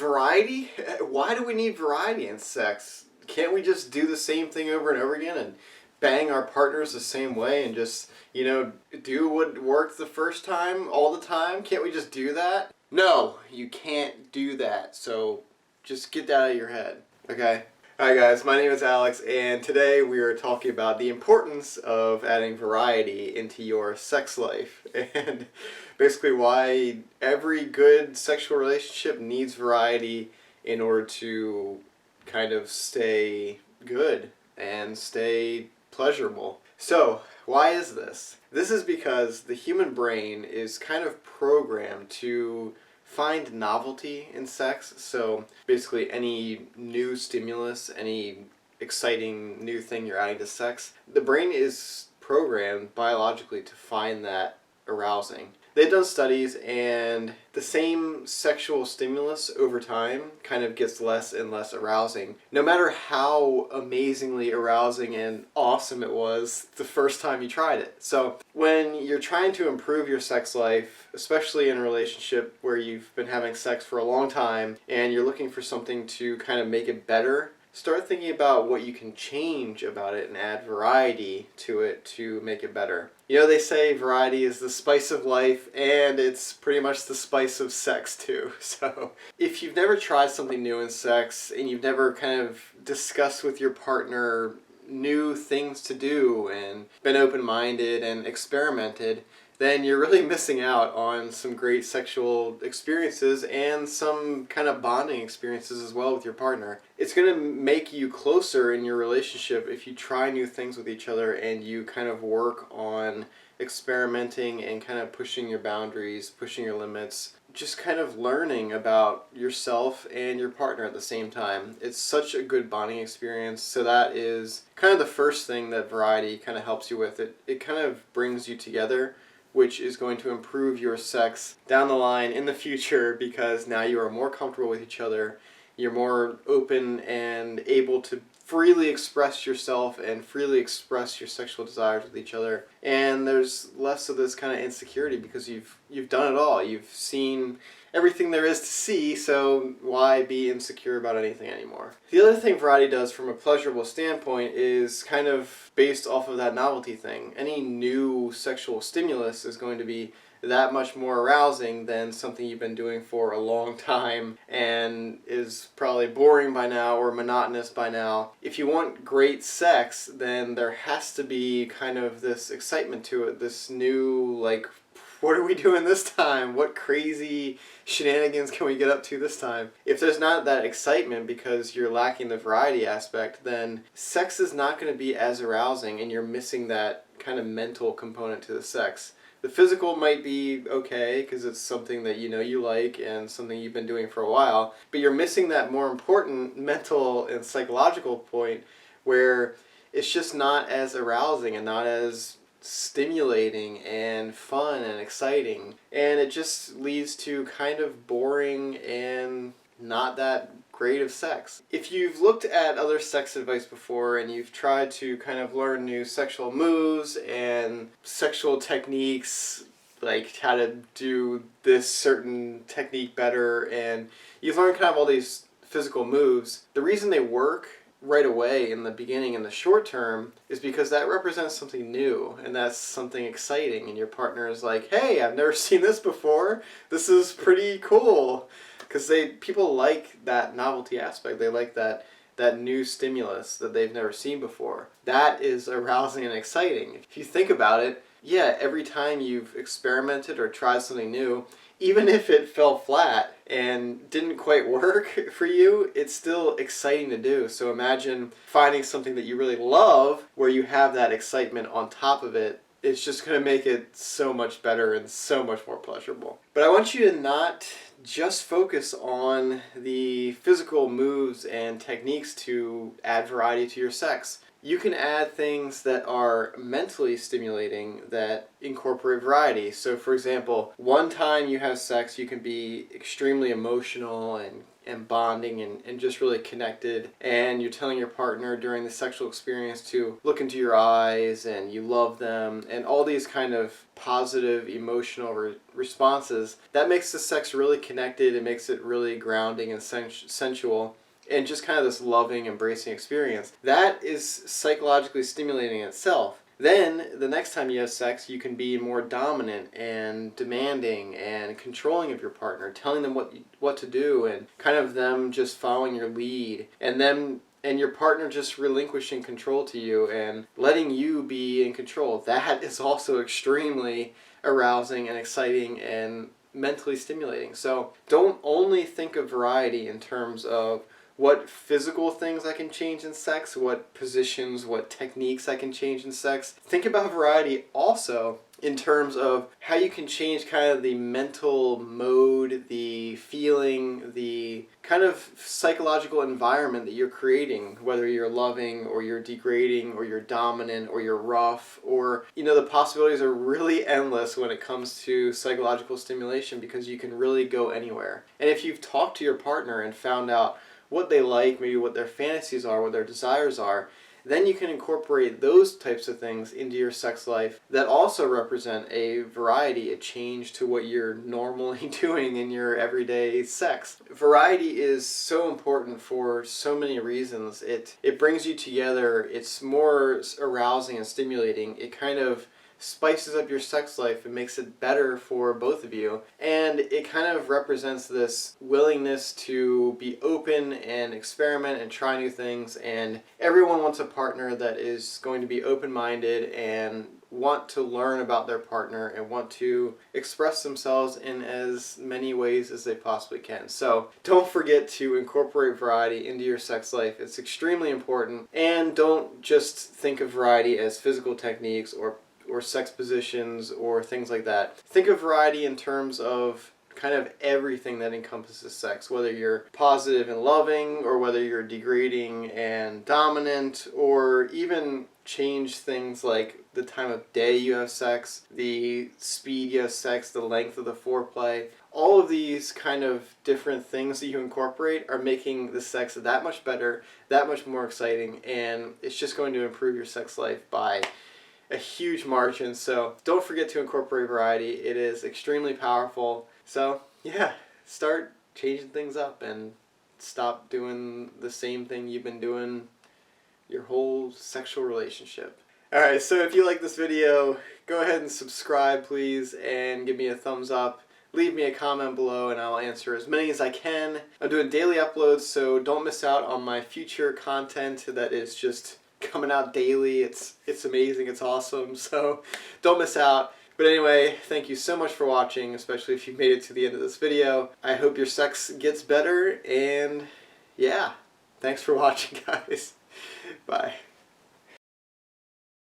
Variety? Why do we need variety in sex? Can't we just do the same thing over and over again and bang our partners the same way and just, do what worked the first time all the time? Can't we just do that? No, you can't do that. So just get that out of your head, okay? Hi guys, my name is Alex, and today we are talking about the importance of adding variety into your sex life, and basically why every good sexual relationship needs variety in order to kind of stay good and stay pleasurable. So, why is this? This is because the human brain is kind of programmed to find novelty in sex. So basically any new stimulus, any exciting new thing you're adding to sex, the brain is programmed biologically to find that arousing. They've done studies, and the same sexual stimulus over time kind of gets less and less arousing, no matter how amazingly arousing and awesome it was the first time you tried it. So when you're trying to improve your sex life, especially in a relationship where you've been having sex for a long time and you're looking for something to kind of make it better, start thinking about what you can change about it and add variety to it to make it better. You know, they say variety is the spice of life, and it's pretty much the spice of sex too. So if you've never tried something new in sex and you've never kind of discussed with your partner new things to do and been open-minded and experimented, then you're really missing out on some great sexual experiences and some kind of bonding experiences as well with your partner. It's going to make you closer in your relationship if you try new things with each other and you kind of work on experimenting and kind of pushing your boundaries, pushing your limits, just kind of learning about yourself and your partner at the same time. It's such a good bonding experience. So that is kind of the first thing that variety kind of helps you with. It kind of brings you together, which is going to improve your sex down the line in the future, because now you are more comfortable with each other, you're more open and able to freely express yourself and freely express your sexual desires with each other, and there's less of this kind of insecurity because you've done it all. You've seen everything there is to see, so why be insecure about anything anymore? The other thing variety does from a pleasurable standpoint is kind of based off of that novelty thing. Any new sexual stimulus is going to be that much more arousing than something you've been doing for a long time and is probably boring by now or monotonous by now. If you want great sex, then there has to be kind of this excitement to it, this new, like, what are we doing this time? What crazy shenanigans can we get up to this time? If there's not that excitement because you're lacking the variety aspect, then sex is not going to be as arousing and you're missing that kind of mental component to the sex. The physical might be okay because it's something that you know you like and something you've been doing for a while, but you're missing that more important mental and psychological point where it's just not as arousing and not as stimulating and fun and exciting, and it just leads to kind of boring and not that great of sex. If you've looked at other sex advice before and you've tried to kind of learn new sexual moves and sexual techniques, like how to do this certain technique better, and you've learned kind of all these physical moves, the reason they work right away in the beginning in the short term is because that represents something new and that's something exciting, and your partner is like, hey, I've never seen this before, this is pretty cool, because people like that novelty aspect. They like that new stimulus that they've never seen before. That is arousing and exciting. If you think about it, yeah, every time you've experimented or tried something new, even if it fell flat and didn't quite work for you, it's still exciting to do. So imagine finding something that you really love where you have that excitement on top of it. It's just going to make it so much better and so much more pleasurable. But I want you to not just focus on the physical moves and techniques to add variety to your sex. you can add things that are mentally stimulating that incorporate variety. So for example, one time you have sex, you can be extremely emotional and bonding and just really connected, and you're telling your partner during the sexual experience to look into your eyes and you love them and all these kind of positive emotional responses. That makes the sex really connected. It makes it really grounding and sensual, and just kind of this loving, embracing experience. That is psychologically stimulating in itself. Then, the next time you have sex, you can be more dominant and demanding and controlling of your partner, telling them what to do, and kind of them just following your lead, and your partner just relinquishing control to you and letting you be in control. That is also extremely arousing and exciting and mentally stimulating. So don't only think of variety in terms of what physical things I can change in sex, what positions, what techniques I can change in sex. Think about variety also in terms of how you can change kind of the mental mode, the feeling, the kind of psychological environment that you're creating, whether you're loving or you're degrading or you're dominant or you're rough, or, the possibilities are really endless when it comes to psychological stimulation, because you can really go anywhere. And if you've talked to your partner and found out what they like, maybe what their fantasies are, what their desires are, then you can incorporate those types of things into your sex life that also represent a variety, a change to what you're normally doing in your everyday sex. Variety is so important for so many reasons. It brings you together, it's more arousing and stimulating, it kind of spices up your sex life and makes it better for both of you. And it kind of represents this willingness to be open and experiment and try new things. And everyone wants a partner that is going to be open-minded and want to learn about their partner and want to express themselves in as many ways as they possibly can. So don't forget to incorporate variety into your sex life. It's extremely important. And don't just think of variety as physical techniques or sex positions or things like that. Think of variety in terms of kind of everything that encompasses sex, whether you're positive and loving or whether you're degrading and dominant, or even change things like the time of day you have sex, the speed you have sex, the length of the foreplay. All of these kind of different things that you incorporate are making the sex that much better, that much more exciting, and it's just going to improve your sex life by a huge margin. So don't forget to incorporate variety. It is extremely powerful. So yeah, start changing things up and stop doing the same thing you've been doing your whole sexual relationship. Alright, so if you like this video, go ahead and subscribe please, and give me a thumbs up. Leave me a comment below and I'll answer as many as I can. I'm doing daily uploads, so don't miss out on my future content that is just coming out daily. It's amazing, it's awesome, so don't miss out. But anyway, thank you so much for watching, especially if you made it to the end of this video. I hope your sex gets better, and yeah, thanks for watching guys. Bye.